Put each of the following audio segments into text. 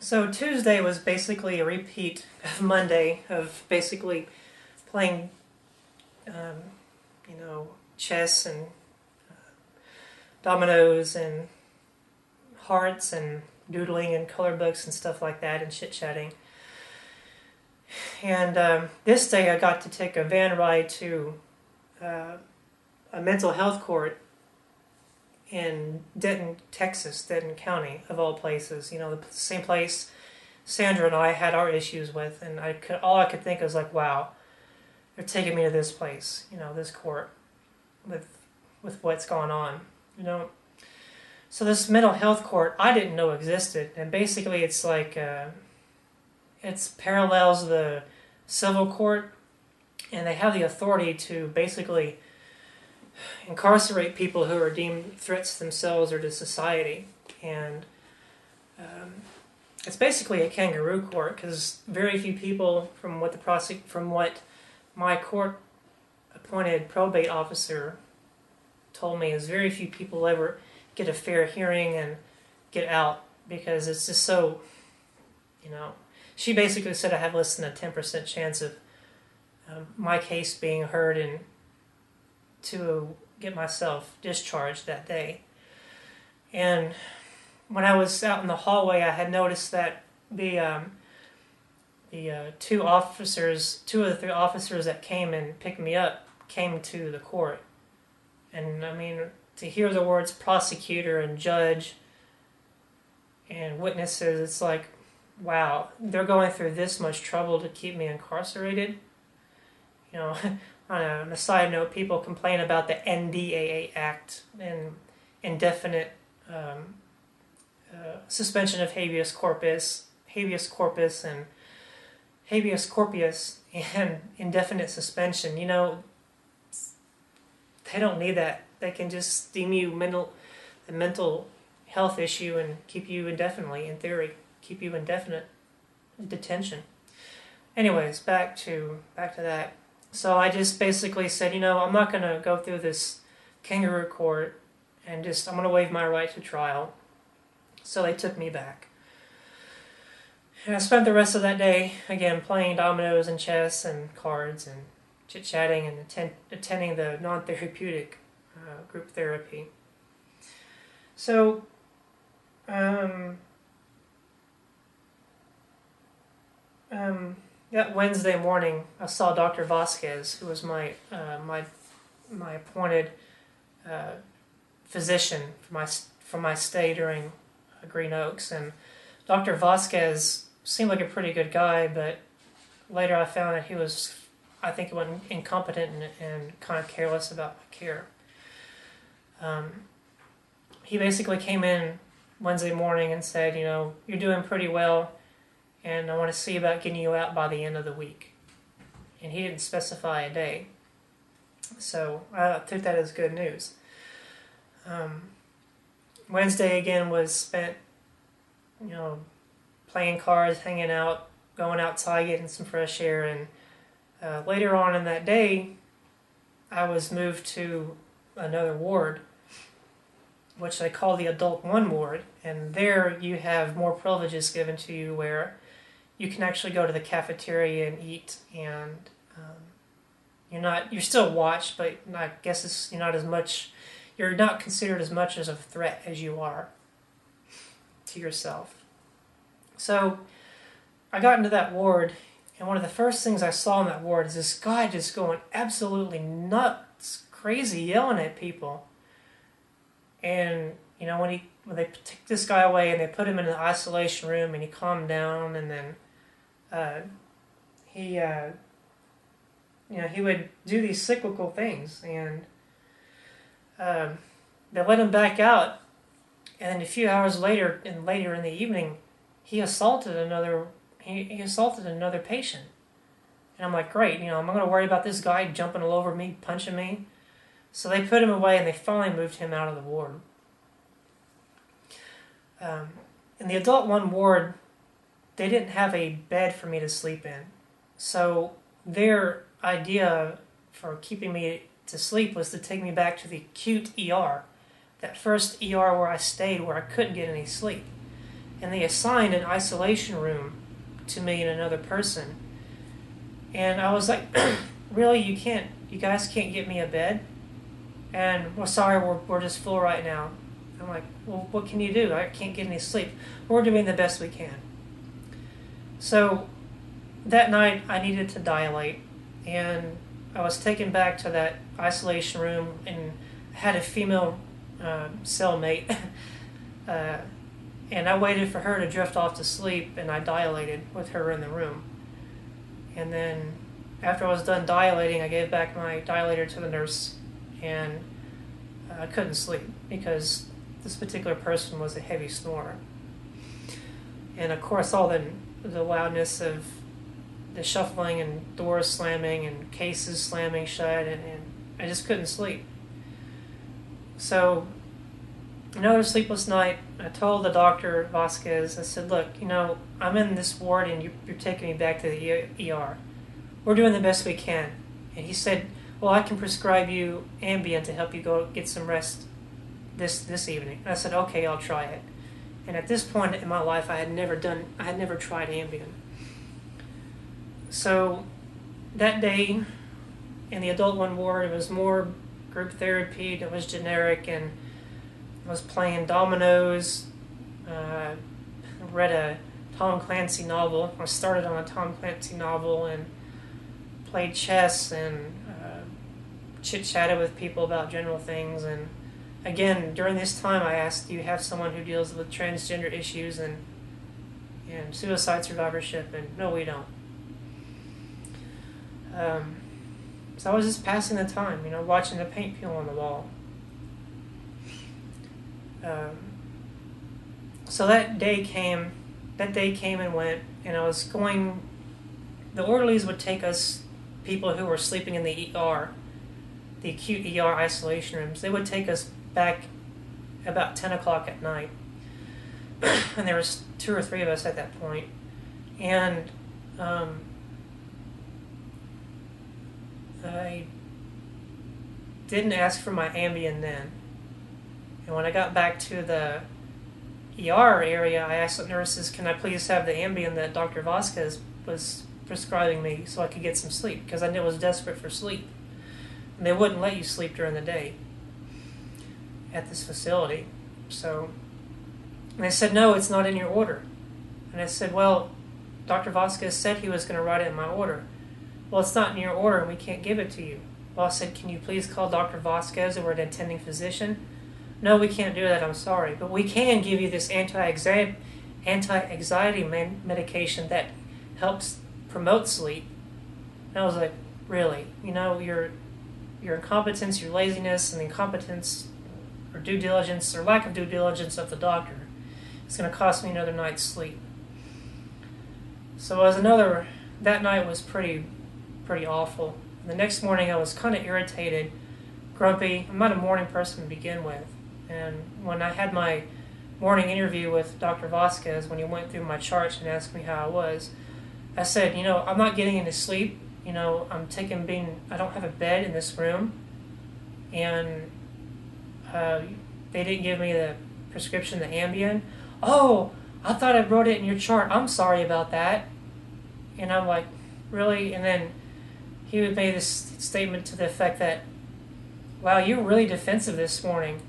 So Tuesday was basically a repeat of Monday of basically playing, um, chess and dominoes and hearts and doodling and color books and stuff like that and chit-chatting. And this day I got to take a van ride to a mental health court in Denton, Texas, Denton County, of all places. You know, the same place Sandra and I had our issues with, and all I could think was like, wow, they're taking me to this place, this court, with what's going on, So this mental health court I didn't know existed, and basically it's like it parallels the civil court, and they have the authority to basically incarcerate people who are deemed threats to themselves or to society. And it's basically a kangaroo court, because very few people, from what my court appointed probate officer told me, is very few people ever get a fair hearing and get out, because it's just so, she basically said I have less than a 10% chance of my case being heard and to get myself discharged that day. And when I was out in the hallway, I had noticed that the two of the three officers that came and picked me up came to the court. And I mean, to hear the words prosecutor and judge and witnesses, it's like, wow, they're going through this much trouble to keep me incarcerated. On a side note, people complain about the NDAA Act and indefinite suspension of habeas corpus, and habeas corpus, and indefinite suspension. They don't need that. They can just deem you a mental health issue and keep you indefinitely, in theory, keep you indefinite detention. Anyways, back to that. So I just basically said, I'm not going to go through this kangaroo court, and I'm going to waive my right to trial. So they took me back. And I spent the rest of that day, again, playing dominoes and chess and cards and chit-chatting and attending the non-therapeutic group therapy. So, that Wednesday morning, I saw Dr. Vasquez, who was my appointed physician for my stay during Green Oaks. And Dr. Vasquez seemed like a pretty good guy, but later I found that he was, I think, incompetent and kind of careless about my care. He basically came in Wednesday morning and said, you're doing pretty well, and I want to see about getting you out by the end of the week. And he didn't specify a day. So I took that as good news. Wednesday again was spent, playing cards, hanging out, going outside, getting some fresh air. And later on in that day, I was moved to another ward, which they call the Adult 1 ward. And there you have more privileges given to you, where you can actually go to the cafeteria and eat, and you're still watched, but I guess you're not considered as much as a threat as you are to yourself. So I got into that ward, and one of the first things I saw in that ward is this guy just going absolutely nuts, crazy, yelling at people. And when they took this guy away and they put him in an isolation room, and he calmed down, and then he would do these cyclical things, and they let him back out, and then a few hours later in the evening, he assaulted another patient. And I'm like, great, I'm not going to worry about this guy jumping all over me, punching me. So they put him away, and they finally moved him out of the ward. In the Adult 1 ward, they didn't have a bed for me to sleep in. So their idea for keeping me to sleep was to take me back to the Acute ER, that first ER where I stayed, where I couldn't get any sleep. and they assigned an isolation room to me and another person. And I was like, really, you guys can't get me a bed? And, well, sorry, we're just full right now. I'm like, well, what can you do? I can't get any sleep. We're doing the best we can. So that night I needed to dilate, and I was taken back to that isolation room and had a female cellmate, and I waited for her to drift off to sleep, and I dilated with her in the room. And then after I was done dilating, I gave back my dilator to the nurse, and I couldn't sleep because this particular person was a heavy snorer. And of course all the loudness of the shuffling and doors slamming and cases slamming shut, and I just couldn't sleep. So another sleepless night, I told the doctor, Vasquez, I said, look, I'm in this ward and you're taking me back to the ER. We're doing the best we can. And he said, well, I can prescribe you Ambien to help you go get some rest this evening. And I said, okay, I'll try it. And at this point in my life, I had never tried Ambien. So that day in the adult one ward, it was more group therapy, it was generic, and I was playing dominoes, read a Tom Clancy novel. I started on a Tom Clancy novel and played chess and chit-chatted with people about general things. And again, during this time, I asked, do you have someone who deals with transgender issues and suicide survivorship? And no, we don't. So I was just passing the time, watching the paint peel on the wall. So that day came and went, and I was going, the orderlies would take us, people who were sleeping in the ER, the acute ER isolation rooms, they would take us back about 10 o'clock at night. And there was 2 or 3 of us at that point. And I didn't ask for my Ambien then. And when I got back to the ER area, I asked the nurses, can I please have the Ambien that Dr. Vasquez was prescribing me so I could get some sleep, because I was desperate for sleep. And they wouldn't let you sleep during the day at this facility. So, and they said, no, it's not in your order. And I said, well, Dr. Vasquez said he was going to write it in my order. Well, it's not in your order and we can't give it to you. Well, I said, can you please call Dr. Vasquez, or an attending physician? No, we can't do that, I'm sorry. But we can give you this anti-anxiety medication that helps promote sleep. And I was like, really? Your incompetence, your laziness, and the incompetence or due diligence or lack of due diligence of the doctor is going to cost me another night's sleep. So that night was pretty awful. The next morning I was kind of irritated, grumpy. I'm not a morning person to begin with. And when I had my morning interview with Dr. Vasquez, when he went through my charts and asked me how I was, I said, I'm not getting any sleep. I don't have a bed in this room. And they didn't give me the prescription, the Ambien. Oh, I thought I wrote it in your chart. I'm sorry about that. And I'm like, really? And then he would make this statement to the effect that, wow, you're really defensive this morning.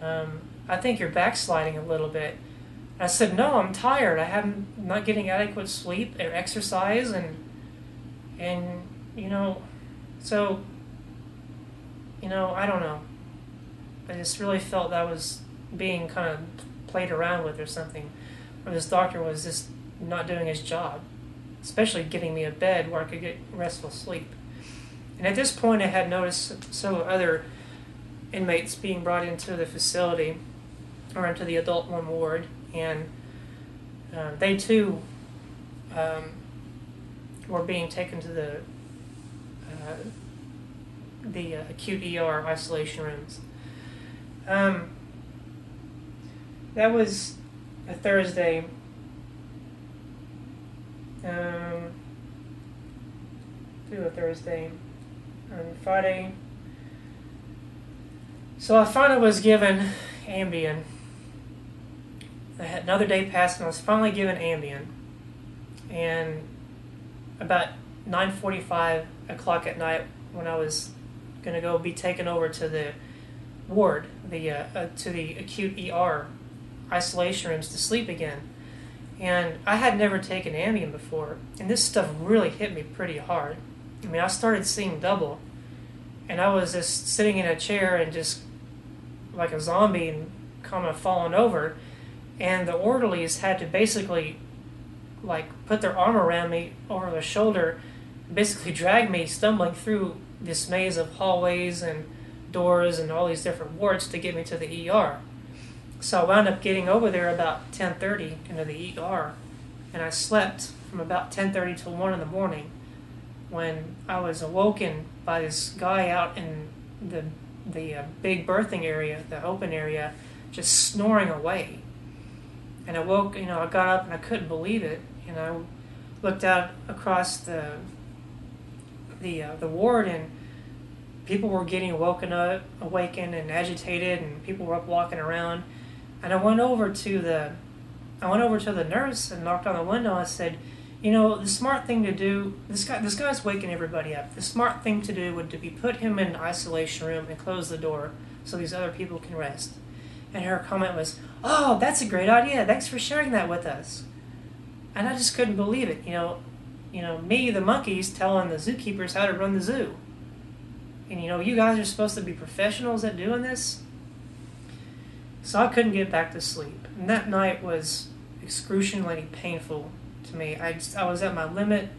I think you're backsliding a little bit. I said, no, I'm tired. I'm not getting adequate sleep or exercise, and so, I don't know. I just really felt that I was being kind of played around with or something, or this doctor was just not doing his job, especially getting me a bed where I could get restful sleep. And at this point, I had noticed several other inmates being brought into the facility, or into the adult one ward, and they too were being taken to the acute ER isolation rooms. That was a Thursday. Through a Thursday. On Friday. So I finally was given Ambien Another day passed, and I was finally given Ambien. And about 9:45 o'clock at night, when I was going to go be taken over to the ward, to the acute ER isolation rooms to sleep again. And I had never taken Ambien before, and this stuff really hit me pretty hard. I mean, I started seeing double, and I was just sitting in a chair and just like a zombie and kind of falling over, and the orderlies had to basically like put their arm around me over the shoulder, basically drag me stumbling through this maze of hallways and doors and all these different wards to get me to the ER. So I wound up getting over there about 10:30 into the ER, and I slept from about 10:30 till 1 in the morning, when I was awoken by this guy out in the big birthing area, the open area, just snoring away. And I woke, I got up and I couldn't believe it. And I looked out across the ward, and people were getting awakened and agitated, and people were up walking around. And I went over to the nurse and knocked on the window. I said, the smart thing to do, this guy's waking everybody up. The smart thing to do would be put him in an isolation room and close the door so these other people can rest. And her comment was, "Oh, that's a great idea. Thanks for sharing that with us." And I just couldn't believe it. Me, the monkeys, telling the zookeepers how to run the zoo. And you guys are supposed to be professionals at doing this. So I couldn't get back to sleep. And that night was excruciatingly painful to me. I was at my limit,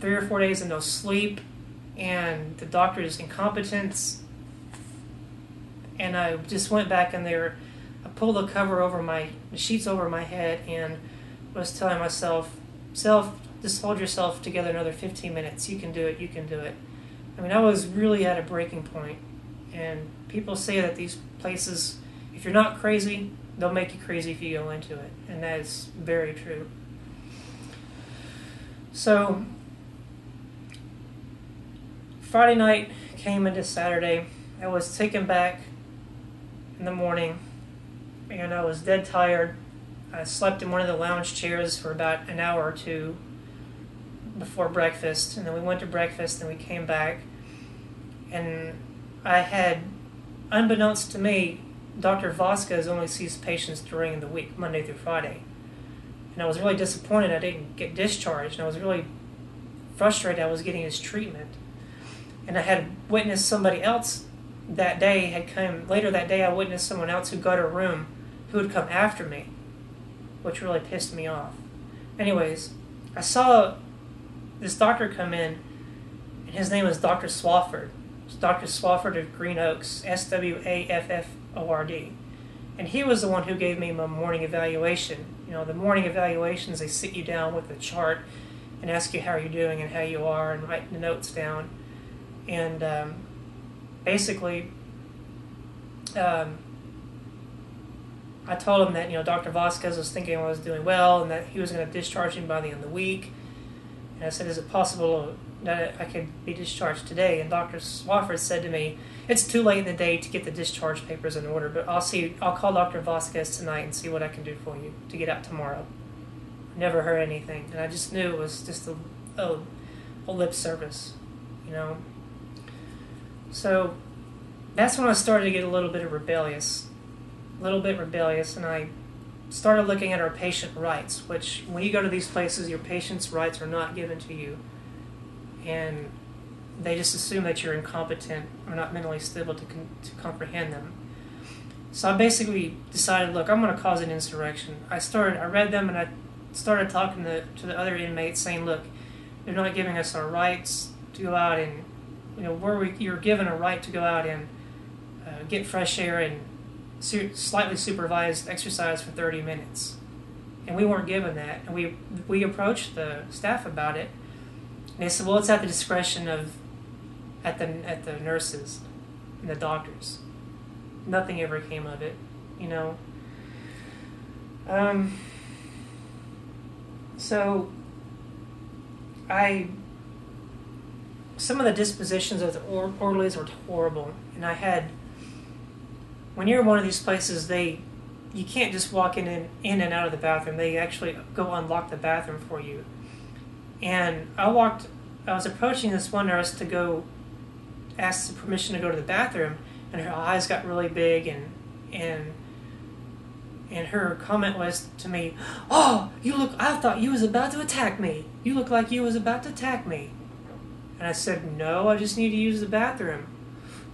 3 or 4 days of no sleep, and the doctor's incompetence. And I just went back in there. I pulled the sheets over my head, and was telling myself, just hold yourself together another 15 minutes. You can do it. You can do it. I mean, I was really at a breaking point. And people say that these places, if you're not crazy, they'll make you crazy if you go into it. And that is very true. So, Friday night came into Saturday. I was taken back in the morning, and I was dead tired. I slept in one of the lounge chairs for about an hour or two before breakfast, and then we went to breakfast, and we came back, and I had, unbeknownst to me, Dr. Vasquez only sees patients during the week, Monday through Friday. And I was really disappointed I didn't get discharged, and I was really frustrated I was getting his treatment. And I had witnessed somebody else that day, later that day I witnessed someone else who got a room who had come after me, which really pissed me off. Anyways, I saw this doctor come in, and his name was Dr. Swafford. It's Dr. Swafford of Green Oaks, Swafford. And he was the one who gave me my morning evaluation. The morning evaluations, they sit you down with a chart and ask you how you're doing and how you are, and write the notes down. And basically, I told him that Dr. Vasquez was thinking I was doing well, and that he was going to discharge me by the end of the week. And I said, "Is it possible that I could be discharged today?" And Dr. Swafford said to me, "It's too late in the day to get the discharge papers in order, but I'll call Dr. Vasquez tonight and see what I can do for you to get out tomorrow." Never heard anything, and I just knew it was just a lip service, So that's when I started to get a little bit rebellious, and I started looking at our patient rights, which when you go to these places, your patient's rights are not given to you, and they just assume that you're incompetent or not mentally stable to comprehend them. So I basically decided, look, I'm going to cause an insurrection. I read them, and I started talking to the other inmates, saying, look, they're not giving us our rights to go out and, you're given a right to go out and get fresh air and slightly supervised exercise for 30 minutes. And we weren't given that. And we approached the staff about it. And they said, well, it's at the discretion at the nurses and the doctors. Nothing ever came of it, So some of the dispositions of the orderlies were horrible. And when you're in one of these places, they you can't just walk in and out of the bathroom. They actually go unlock the bathroom for you. And I was approaching this one nurse to go ask permission to go to the bathroom, and her eyes got really big, and her comment was to me, "Oh, I thought you was about to attack me. You look like you was about to attack me." And I said, "No, I just need to use the bathroom."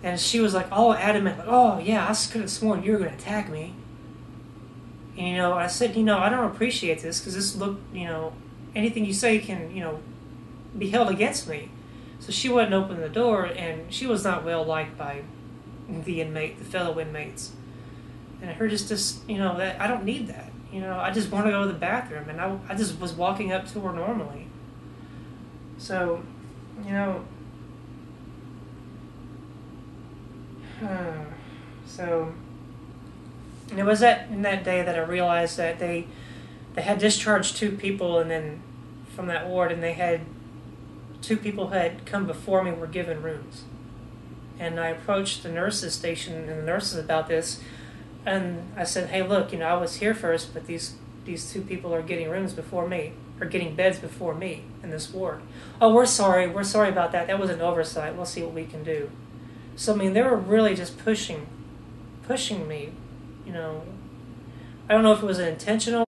And she was like all adamant, like, "Oh yeah, I could have sworn you were going to attack me." And I said, I don't appreciate this, because this anything you say can, be held against me. So she wouldn't open the door, and she was not well liked by the fellow inmates. And her just that I don't need that. I just want to go to the bathroom, and I just was walking up to her normally. So, and it was in that day that I realized that they had discharged 2 people, and then from that ward, and they had 2 people who had come before me were given rooms. And I approached the nurses station and the nurses about this, and I said, "Hey, look, I was here first, but these 2 people are getting rooms before me, or getting beds before me in this ward." "Oh, we're sorry about that. That was an oversight. We'll see what we can do." So they were really just pushing me. I don't know if it was intentional